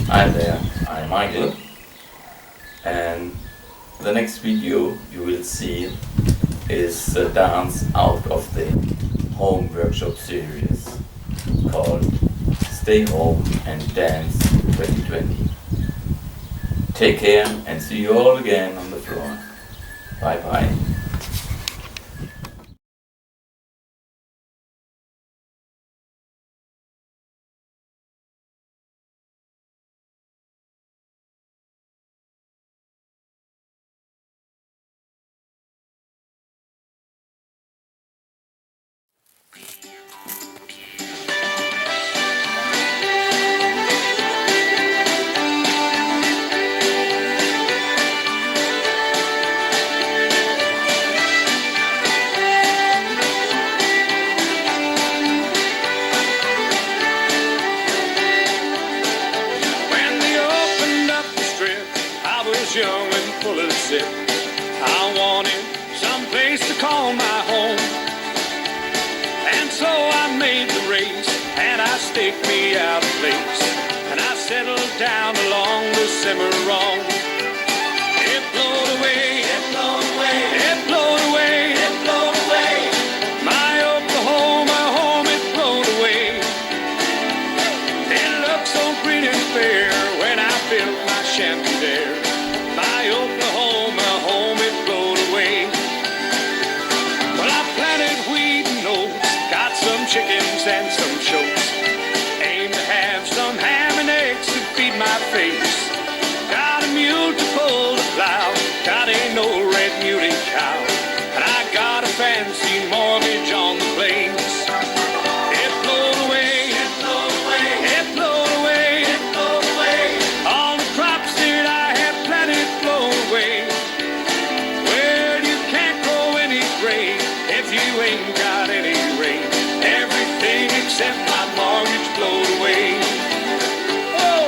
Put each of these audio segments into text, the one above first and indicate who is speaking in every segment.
Speaker 1: Hi there, I'm Michael, and the next video you will see is a dance out of the home workshop series called Stay Home and Dance 2020. Take care and see you all again on the floor. Bye bye.
Speaker 2: When they opened up the strip, I was young and full of zip. I wanted some place to call my home, and so I made the race, and I staked me out a place, and I settled down along the Cimarron. It blowed away, it blowed away, it blowed away, it blowed away. My Oklahoma home, it blowed away. It looked so green and fair when I built my shanty there. My Oklahoma home, it blowed away. Well, I planted wheat and oats, got some chickens and some shoats. Aim to have some ham and eggs to feed my face. Got a mule to pull the plow, got an old red muley cow, and I got a fancy mortgage on the plains. It blowed away, it blowed away, it blowed away, it blowed away. All the crops that I had planted blowed away. Well, you can't grow any grain if you ain't got any rain. Everything except my mortgage blowed away. Oh!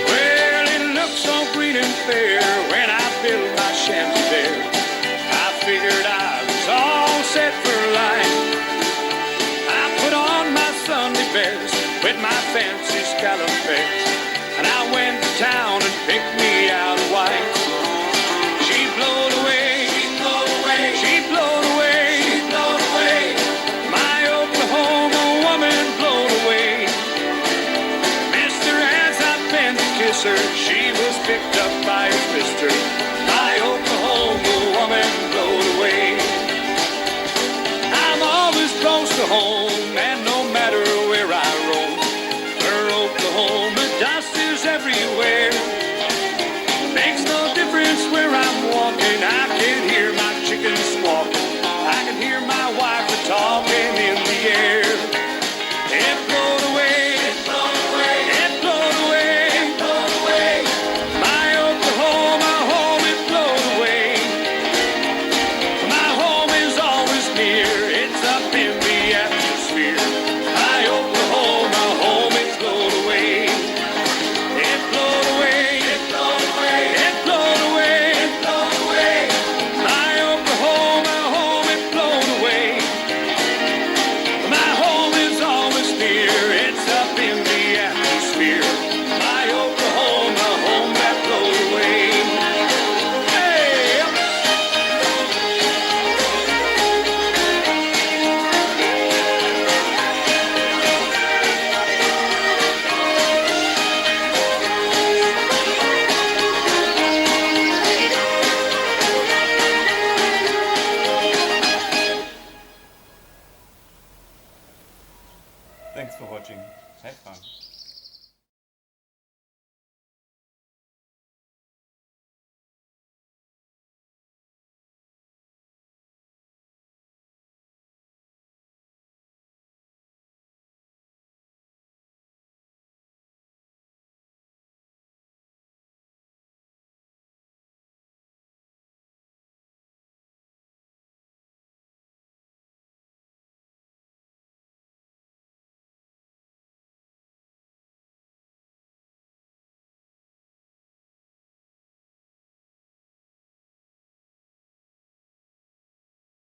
Speaker 2: Well, it looked so green and fair when I built my shanty there. I figured I was all set for life. I put on my Sunday best with my fancy scallop vest, and I went to town and picked me out a wife. She blowed away, she blowed away, she blowed